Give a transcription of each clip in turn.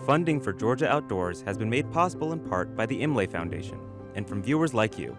Funding for Georgia Outdoors has been made possible in part by the Imlay Foundation and from viewers like you.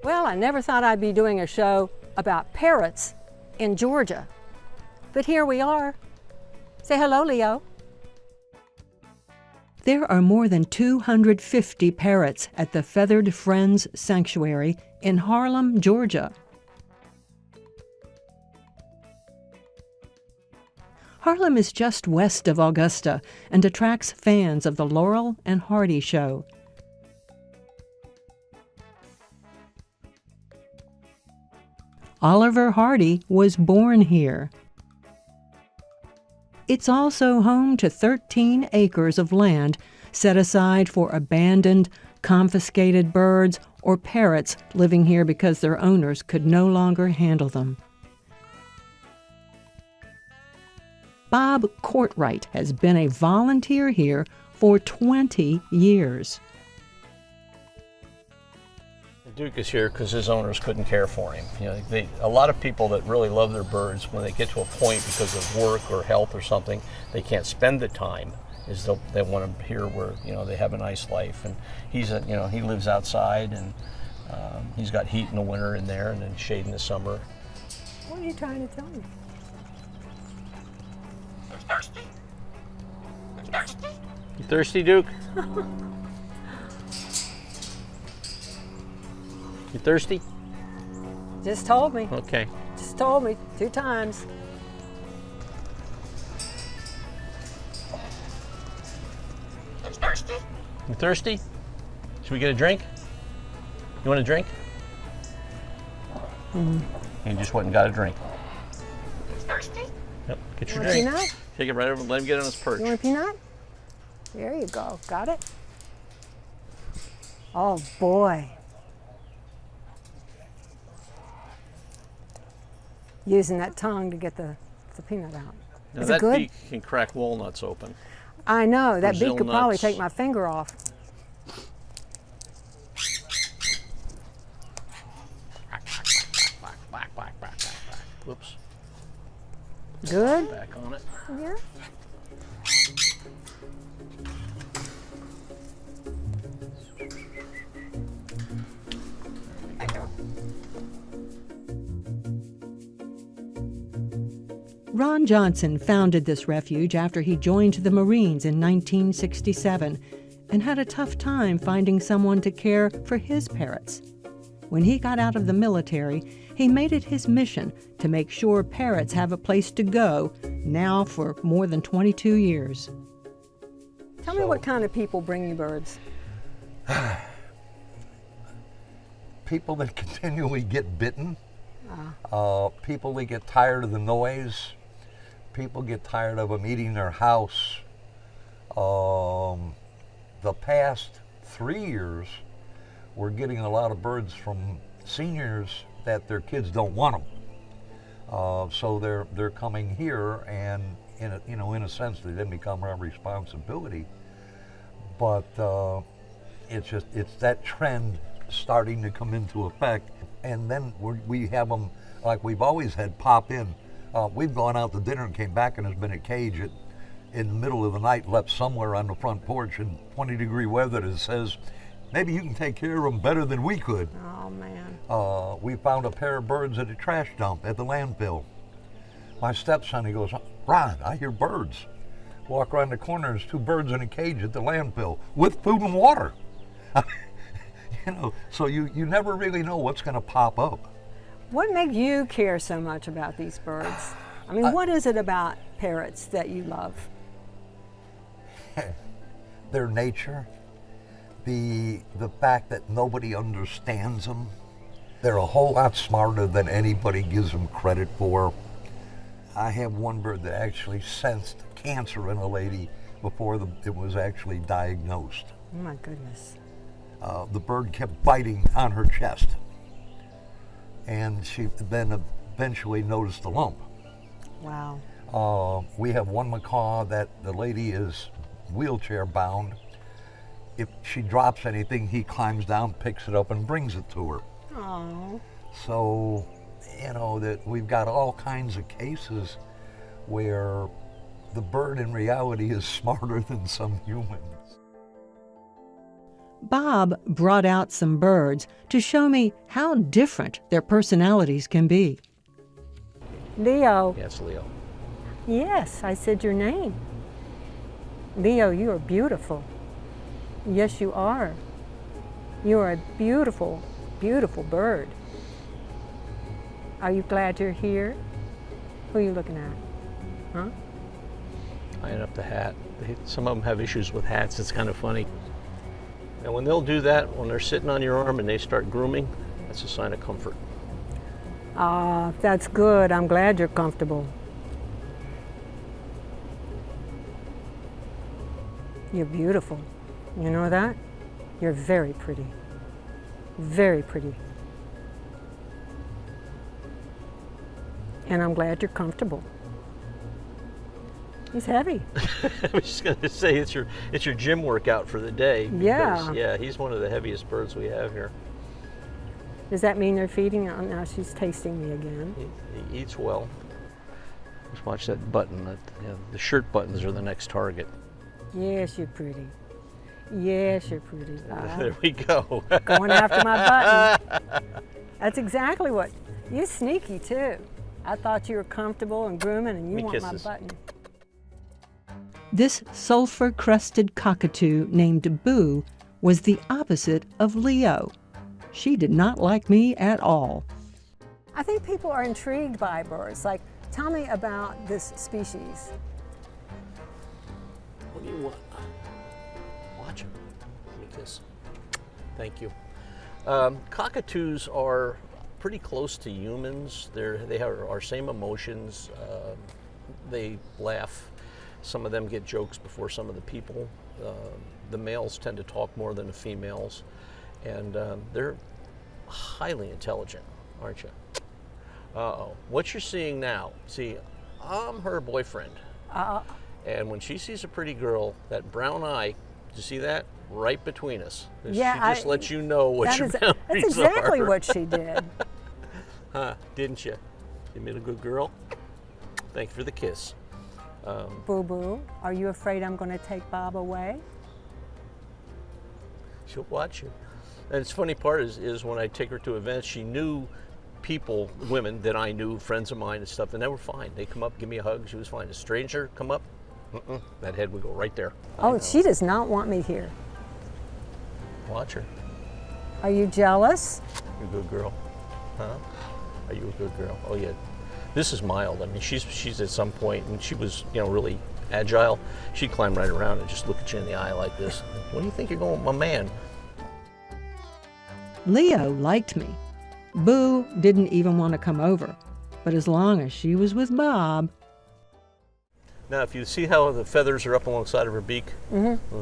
Well, I never thought I'd be doing a show about parrots in Georgia, but here we are. Say hello, Leo. There are more than 250 parrots at the Feathered Friends Sanctuary in Harlem, Georgia. Harlem is just west of Augusta and attracts fans of the Laurel and Hardy show. Oliver Hardy was born here. It's also home to 13 acres of land set aside for abandoned, confiscated birds or parrots living here because their owners could no longer handle them. Bob Courtwright has been a volunteer here for 20 years. Duke is here because his owners couldn't care for him. You know, a lot of people that really love their birds, when they get to a point because of work or health or something, they can't spend the time. They want them here where they have a nice life. And he lives outside, and he's got heat in the winter in there, and then shade in the summer. What are you trying to tell me? You thirsty, Duke? You thirsty? Just told me. Okay. Just told me 2 times. You thirsty? Should we get a drink? You want a drink? You just went and got a drink. Yep, get your drink. Peanut? Take it right over and let him get on his perch. You want a peanut? There you go. Got it? Oh, boy. Using that tongue to get the peanut out. Now Is that it good? beak can crack walnuts open. I know. That Brazil beak could probably nuts. take my finger off. Whoops. Good? Back on it. Yeah. Ron Johnson founded this refuge after he joined the Marines in 1967 and had a tough time finding someone to care for his parrots. When he got out of the military, he made it his mission to make sure parrots have a place to go, now for more than 22 years. Tell me what kind of people bring you birds. People that continually get bitten, people that get tired of the noise, people get tired of them eating their house. The past 3 years, we're getting a lot of birds from seniors that their kids don't want them. So they're coming here, and in a sense, they then become our responsibility. But it's that trend starting to come into effect, and then we have them like we've always had pop in. We've gone out to dinner and came back, and there's been a cage in the middle of the night left somewhere on the front porch in 20-degree weather that says, maybe you can take care of them better than we could. Oh, man. We found a pair of birds at a trash dump at the landfill. My stepson, he goes, Ron, I hear birds. Walk around the corner, there's 2 birds in a cage at the landfill with food and water. So you never really know what's going to pop up. What made you care so much about these birds? I mean, what is it about parrots that you love? Their nature, the fact that nobody understands them. They're a whole lot smarter than anybody gives them credit for. I have one bird that actually sensed cancer in a lady before it was actually diagnosed. Oh my goodness. The bird kept biting on her chest. And she then eventually noticed the lump. Wow. We have one macaw that the lady is wheelchair bound. If she drops anything, he climbs down, picks it up, and brings it to her. Oh. So, you know, that we've got all kinds of cases where the bird in reality is smarter than some humans. Bob brought out some birds to show me how different their personalities can be. Leo. Yes, Leo. Yes, I said your name. Leo, you are beautiful. Yes, you are. You are a beautiful, beautiful bird. Are you glad you're here? Who are you looking at? Huh? Tying up the hat. Some of them have issues with hats. It's kind of funny. And when they'll do that, when they're sitting on your arm and they start grooming, that's a sign of comfort. Ah, that's good. I'm glad you're comfortable. You're beautiful. You know that? You're very pretty. Very pretty. And I'm glad you're comfortable. He's heavy. I was just going to say it's your gym workout for the day. Because, yeah, he's one of the heaviest birds we have here. Does that mean they're feeding? Oh, now she's tasting me again. He eats well. Just watch that button. The shirt buttons are the next target. Yes, you're pretty. Yes, you're pretty. There we go. Going after my button. That's exactly what. You're sneaky too. I thought you were comfortable and grooming, and you want kisses. my button. This sulfur-crested cockatoo named Boo was the opposite of Leo. She did not like me at all. I think people are intrigued by birds. Like, tell me about this species. What do you want? Watch him. Let me kiss. Thank you. Cockatoos are pretty close to humans. They have our same emotions. They laugh. Some of them get jokes before some of the people. The males tend to talk more than the females. And they're highly intelligent, aren't you? Uh-oh. What you're seeing now, see, I'm her boyfriend. And when she sees a pretty girl, that brown eye, you see that? Right between us. Yeah, she just lets you know what your that's boundaries exactly are. what she did. Huh, didn't you? You made a good girl? Thank you for the kiss. Boo Boo, are you afraid I'm going to take Bob away? She'll watch you. And it's funny part is when I take her to events, she knew people, women that I knew, friends of mine and stuff, and they were fine. They come up, give me a hug, she was fine. A stranger come up, that head would go right there. Oh, she does not want me here. Watch her. Are you jealous? You're a good girl. Huh? Are you a good girl? Oh yeah. This is mild. I mean, she's at some point, and she was, really agile. She'd climb right around and just look at you in the eye like this. What do you think you're going, my man? Leo liked me. Boo didn't even want to come over, but as long as she was with Bob. Now, if you see how the feathers are up alongside of her beak,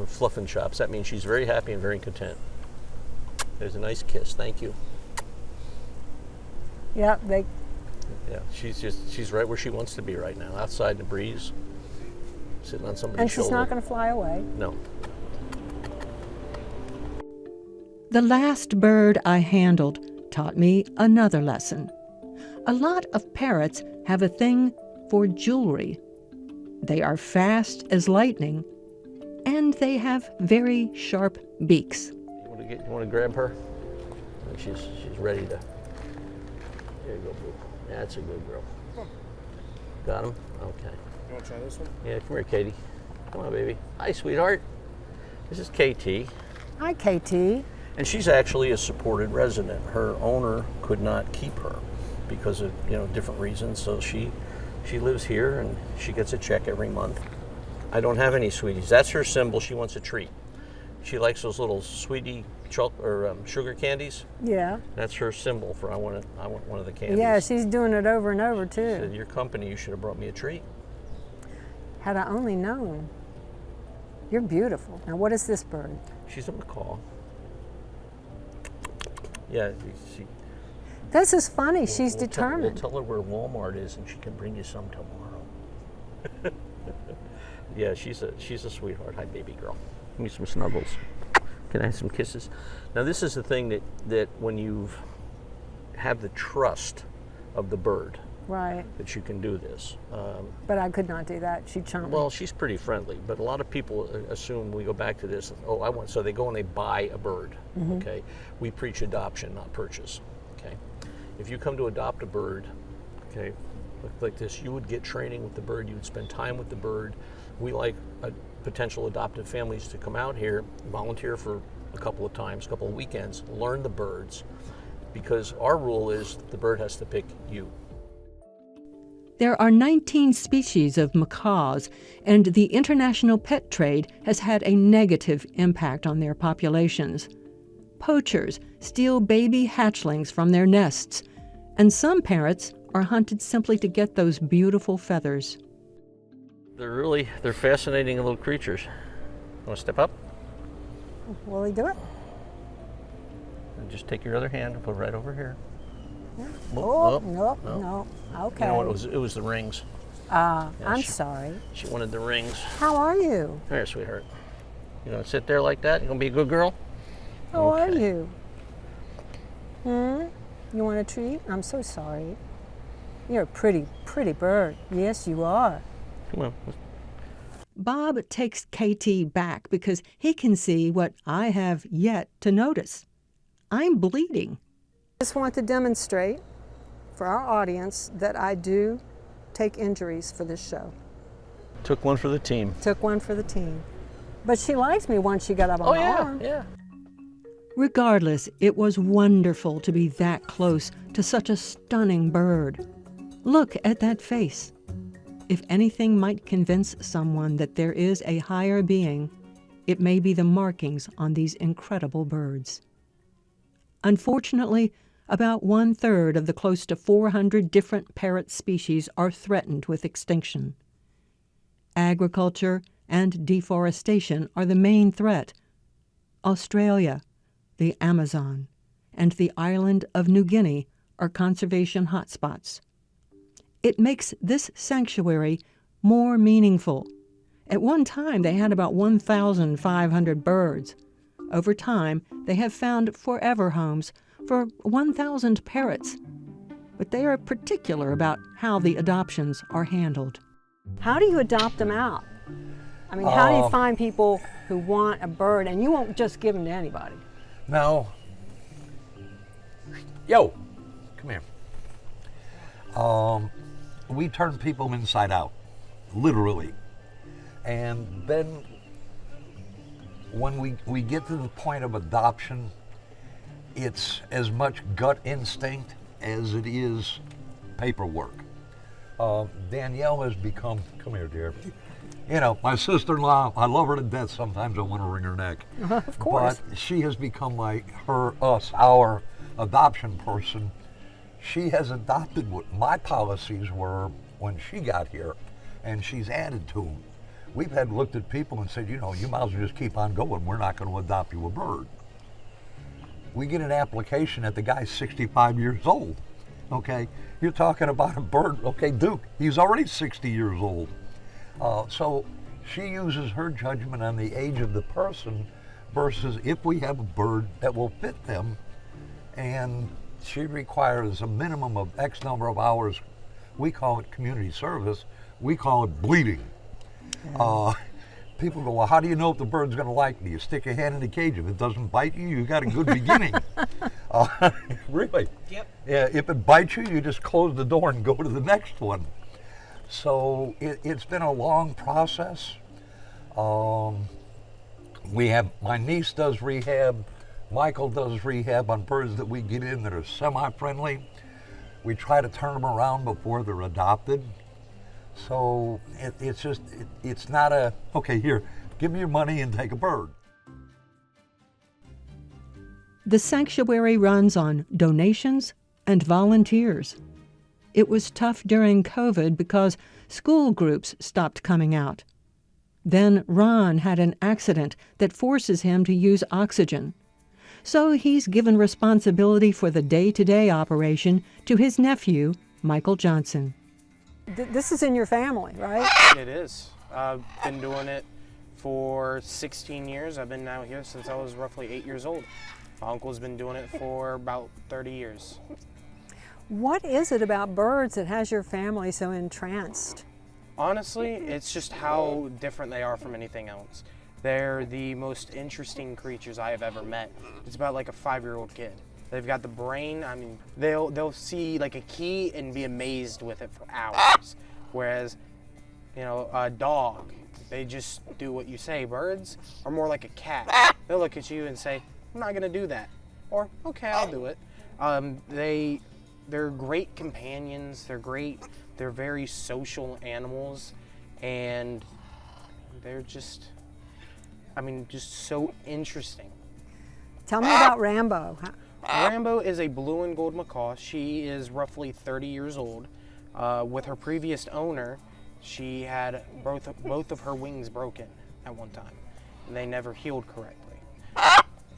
fluffing chops, that means she's very happy and very content. There's a nice kiss. Thank you. Yep, Yeah, she's right where she wants to be right now, outside in the breeze, sitting on somebody's and she's shoulder. not going to fly away. No. The last bird I handled taught me another lesson. A lot of parrots have a thing for jewelry. They are fast as lightning, and they have very sharp beaks. You want to grab her? She's ready to. There you go, Boo. That's a good girl. Got him? Okay. You want to try this one? Yeah, come here, Katie. Come on, baby. Hi, sweetheart. This is KT. Hi, KT. And she's actually a supported resident. Her owner could not keep her because of different reasons. So she lives here and she gets a check every month. I don't have any sweeties. That's her symbol. She wants a treat. She likes those little sweetie sugar candies. Yeah. That's her symbol for I want one of the candies. Yeah, she's doing it over and over She too. said, your company, you should have brought me a treat. Had I only known. You're beautiful. Now, what is this bird? She's a macaw. Yeah, she. This is funny. She's We'll determined. tell her where Walmart is, and she can bring you some tomorrow. Yeah, she's a sweetheart. Hi, baby girl. Give me some snuggles. Can I have some kisses? Now, this is the thing that when you have the trust of the bird, Right. that you can do this. But I could not do that. She chumped me. Well, she's pretty friendly, but a lot of people assume we go back to this. Oh, so they go and they buy a bird. Okay, we preach adoption, not purchase. Okay, if you come to adopt a bird, okay, like this, you would get training with the bird. You would spend time with the bird. We like potential adoptive families to come out here, volunteer for a couple of weekends, learn the birds, because our rule is the bird has to pick you. There are 19 species of macaws, and the international pet trade has had a negative impact on their populations. Poachers steal baby hatchlings from their nests, and some parrots are hunted simply to get those beautiful feathers. They're fascinating little creatures. Want to step up? Will he do it? And just take your other hand and put it right over here. Oh, no. Okay. You know what? It was the rings. I'm sorry. She wanted the rings. How are you? Come here, sweetheart. You gonna sit there like that? You gonna be a good girl? How are Okay. you? You want a treat? I'm so sorry. You're a pretty, pretty bird. Yes, you are. Come on. Bob takes KT back because he can see what I have yet to notice. I'm bleeding. Just want to demonstrate for our audience that I do take injuries for this show. Took one for the team. Took one for the team. But she likes me once she got up on my arm. Yeah. Regardless, it was wonderful to be that close to such a stunning bird. Look at that face. If anything might convince someone that there is a higher being, it may be the markings on these incredible birds. Unfortunately, about 1/3 of the close to 400 different parrot species are threatened with extinction. Agriculture and deforestation are the main threat. Australia, the Amazon, and the island of New Guinea are conservation hotspots. It makes this sanctuary more meaningful. At one time, they had about 1,500 birds. Over time, they have found forever homes for 1,000 parrots. But they are particular about how the adoptions are handled. How do you adopt them out? I mean, how do you find people who want a bird, and you won't just give them to anybody? No. Yo, come here. We turn people inside out, literally. And then when we get to the point of adoption, it's as much gut instinct as it is paperwork. Danielle has become, come here, dear. You know, my sister-in-law, I love her to death. Sometimes I want to wring her neck. Of course. But she has become our adoption person. She has adopted what my policies were when she got here, and she's added to them. We've had looked at people and said, you know, you might as well just keep on going. We're not going to adopt you a bird. We get an application that the guy's 65 years old. Okay, you're talking about a bird. Okay, Duke, he's already 60 years old. So she uses her judgment on the age of the person versus if we have a bird that will fit them, and she requires a minimum of X number of hours. We call it community service. We call it bleeding. People go, well, how do you know if the bird's going to like me? You stick a hand in the cage. If it doesn't bite you, you got a good beginning. Really? Yep. Yeah, if it bites you, you just close the door and go to the next one. So it's been a long process. My niece does rehab. Michael does rehab on birds that we get in that are semi-friendly. We try to turn them around before they're adopted. So it's not a, okay, here, give me your money and take a bird. The sanctuary runs on donations and volunteers. It was tough during COVID because school groups stopped coming out. Then Ron had an accident that forces him to use oxygen. So he's given responsibility for the day-to-day operation to his nephew, Michael Johnson. This is in your family, right? It is. I've been doing it for 16 years. I've been out here since I was roughly 8 years old. My uncle's been doing it for about 30 years. What is it about birds that has your family so entranced? Honestly, it's just how different they are from anything else. They're the most interesting creatures I have ever met. It's about like a 5-year-old kid. They've got the brain. I mean, they'll see like a key and be amazed with it for hours. Whereas, you know, a dog, they just do what you say. Birds are more like a cat. They'll look at you and say, "I'm not gonna do that," or "Okay, I'll do it." They're great companions. They're very social animals, and they're just, I mean, just so interesting. Tell me about Rambo. Rambo is a blue and gold macaw. She is roughly 30 years old. With her previous owner, she had both of her wings broken at one time, and they never healed correctly.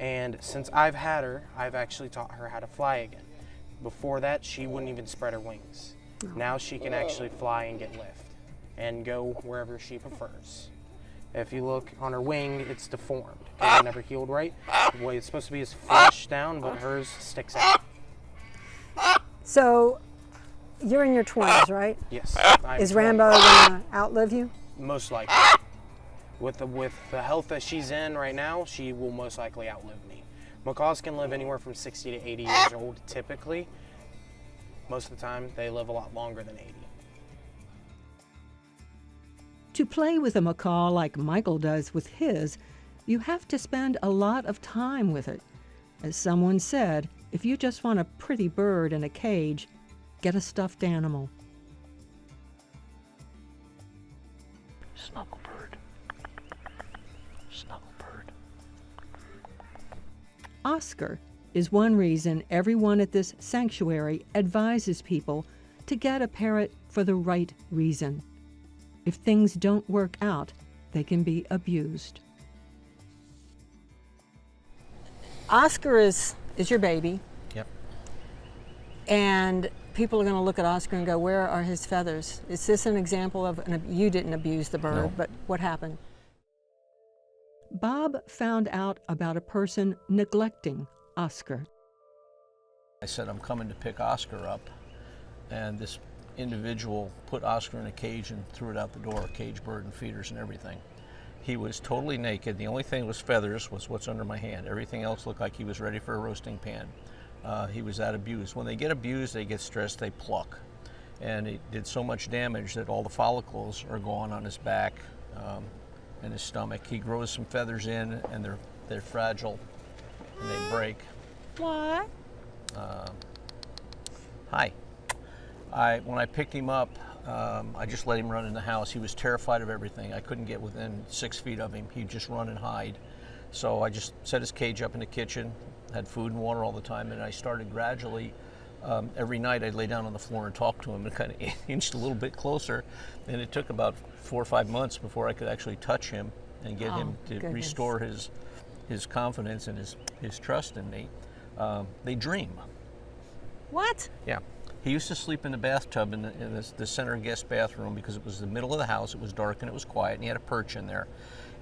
And since I've had her, I've actually taught her how to fly again. Before that, she wouldn't even spread her wings. Now she can actually fly and get lift and go wherever she prefers. If you look on her wing, it's deformed because it never healed right. The way it's supposed to be is flush down, but hers sticks out. So, you're in your 20s, right? Yes. Is Rambo gonna outlive you? Most likely. With the health that she's in right now, she will most likely outlive me. Macaws can live anywhere from 60 to 80 years old typically. Most of the time, they live a lot longer than 80. To play with a macaw like Michael does with his, you have to spend a lot of time with it. As someone said, if you just want a pretty bird in a cage, get a stuffed animal. Snugglebird. Snugglebird. Oscar is one reason everyone at this sanctuary advises people to get a parrot for the right reason. If things don't work out, they can be abused. Oscar is your baby, Yep. and people are going to look at Oscar and go, "Where are his feathers?" Is this an example of you didn't abuse the bird, No. but what happened? Bob found out about a person neglecting Oscar. I said, I'm coming to pick Oscar up, and this individual put Oscar in a cage and threw it out the door, cage bird and feeders and everything. He was totally naked. The only thing was feathers was what's under my hand. Everything else looked like he was ready for a roasting pan. He was that abused. When they get abused, they get stressed, they pluck. And it did so much damage that all the follicles are gone on his back and his stomach. He grows some feathers in, and they're fragile and they break. What? Hi. When I picked him up, I just let him run in the house. He was terrified of everything. I couldn't get within 6 feet of him. He'd just run and hide. So I just set his cage up in the kitchen, had food and water all the time, and I started gradually, every night I'd lay down on the floor and talk to him and kind of inched a little bit closer. And it took about 4 or 5 months before I could actually touch him and get him to restore his confidence and his trust in me. They dream. What? Yeah. He used to sleep in the bathtub in the center guest bathroom because it was the middle of the house, it was dark and it was quiet, and he had a perch in there.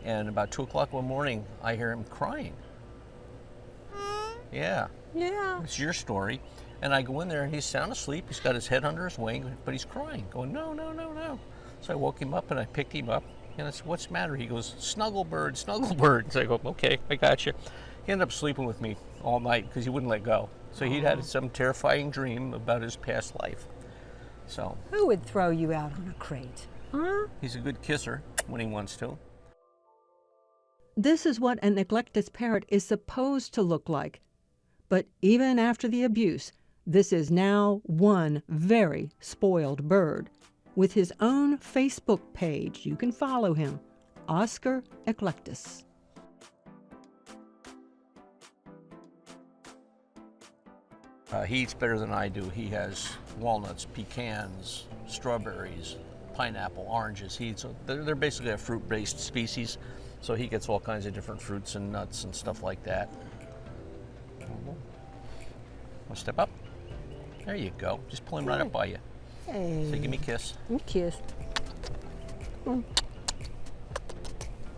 And about 2 o'clock one morning, I hear him crying. Yeah. Yeah. It's your story. And I go in there and he's sound asleep, he's got his head under his wing, but he's crying, going, no, no, no, no. So I woke him up and I picked him up, and I said, what's the matter? He goes, Snugglebird, Snugglebird. So I go, okay, I got you. He ended up sleeping with me all night because he wouldn't let go. So he'd had some terrifying dream about his past life. So Who would throw you out on a crate? Huh? he's a good kisser when he wants to. This is what an neglected parrot is supposed to look like. But even after the abuse, this is now one very spoiled bird. With his own Facebook page, you can follow him, Oscar Eclectus. He eats better than I do. He has walnuts, pecans, strawberries, pineapple, oranges. They're basically a fruit-based species, so he gets all kinds of different fruits and nuts and stuff like that. Want to step up? There you go. Just pull him right up by you. Hey. Say, give me a kiss. You kissed.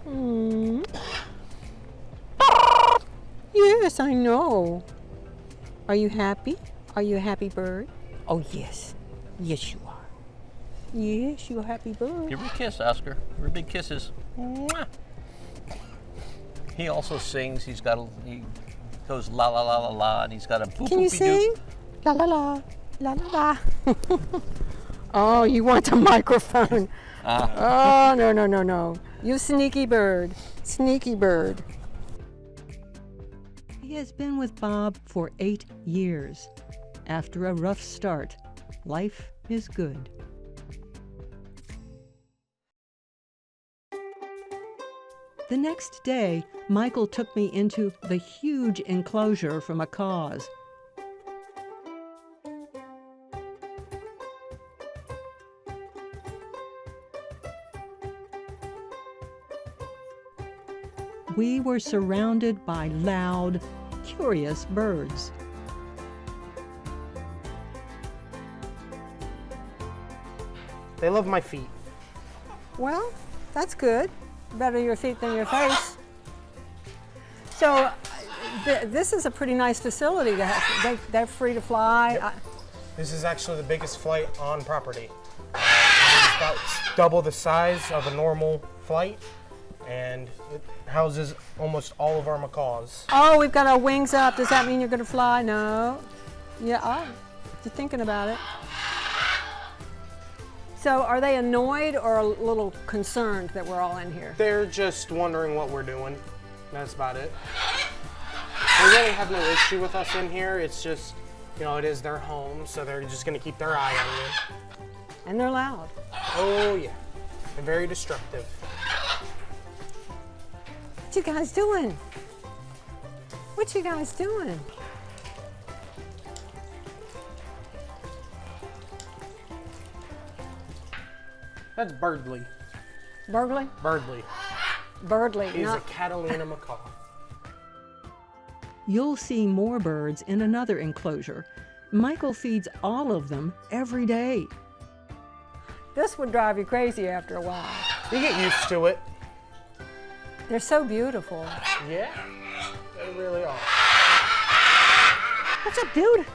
Mm. Yes, I know. Are you happy? Are you a happy bird? Oh, yes. Yes, you are. Yes, you're a happy bird. Give her a kiss, Oscar. Give her big kisses. Mwah. He also sings. He goes la la la la la, and he's got a boop. Can you sing? La la la, la la la. Oh, you want the microphone? Oh, no, no, no, no. You sneaky bird. Sneaky bird. He has been with Bob for 8 years. After a rough start, life is good. The next day, Michael took me into the huge enclosure for macaws. We were surrounded by loud, curious birds. They love my feet. Well, that's good. Better your feet than your face. So, this is a pretty nice facility to have. They're free to fly. Yep. This is actually the biggest flight on property. It's about double the size of a normal flight, and it houses almost all of our macaws. Oh, we've got our wings up. Does that mean you're going to fly? No. Yeah, you're thinking about it. So are they annoyed or a little concerned that we're all in here? They're just wondering what we're doing. That's about it. They really have no issue with us in here. It's just, you know, it is their home, so they're just going to keep their eye on you. And they're loud. Oh, yeah. They're very destructive. What you guys doing? What you guys doing? That's Birdly. Burgley? Birdly. Birdly. He's not- a Catalina macaw. You'll see more birds in another enclosure. Michael feeds all of them every day. This would drive you crazy after a while. You get used to it. They're so beautiful. Yeah, they really are. What's up, dude?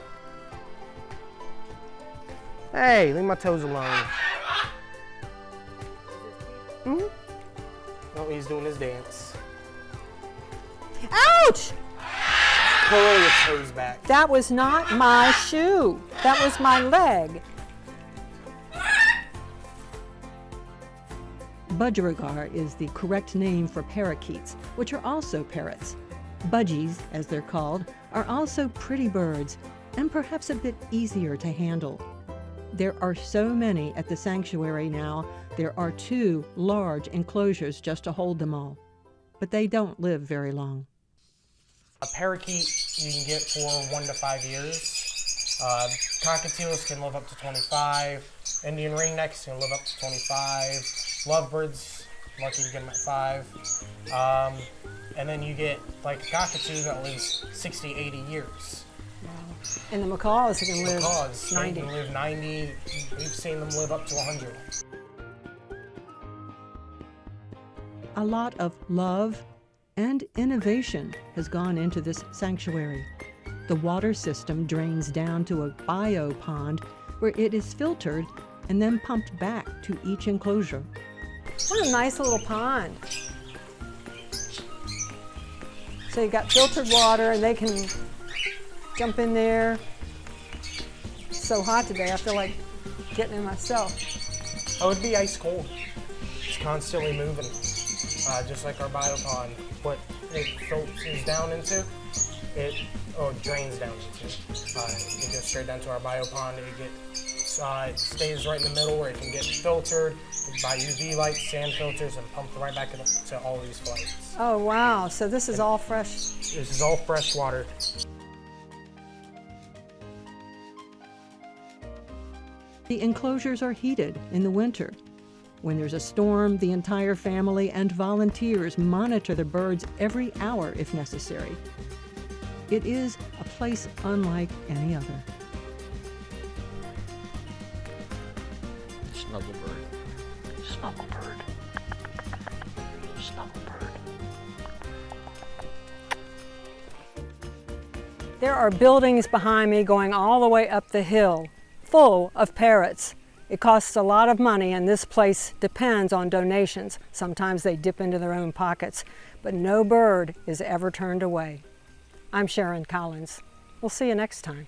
Hey, leave my toes alone. Oh, he's doing his dance. Ouch! Pull all your toes back. That was not my shoe. That was my leg. Budgerigar is the correct name for parakeets, which are also parrots. Budgies, as they're called, are also pretty birds and perhaps a bit easier to handle. There are so many at the sanctuary now, there are 2 large enclosures just to hold them all. But they don't live very long. A parakeet you can get for 1 to 5 years. Cockatiels can live up to 25. Indian ringnecks can live up to 25. Lovebirds, lucky to get them at 5. And then you get like a cockatoo that lives 60, 80 years. And the macaws can live Macaws, they 90. can live 90. We've seen them live up to 100. A lot of love and innovation has gone into this sanctuary. The water system drains down to a biopond where it is filtered and then pumped back to each enclosure. What a nice little pond. So you got filtered water and they can jump in there. It's so hot today, I feel like getting in myself. Oh, it'd be ice cold. It's constantly moving, just like our biopond. What it filters down into, it drains down into. It goes straight down to our biopond. It stays right in the middle where it can get filtered by UV lights, sand filters, and pumped right back to all these flights. Oh wow, so this is all fresh. This is all fresh water. The enclosures are heated in the winter, When there's a storm, the entire family and volunteers monitor the birds every hour if necessary. It is a place unlike any other. Snugglebird. Snugglebird. Snugglebird. There are buildings behind me going all the way up the hill, full of parrots. It costs a lot of money, and this place depends on donations. Sometimes they dip into their own pockets, but no bird is ever turned away. I'm Sharon Collins. We'll see you next time.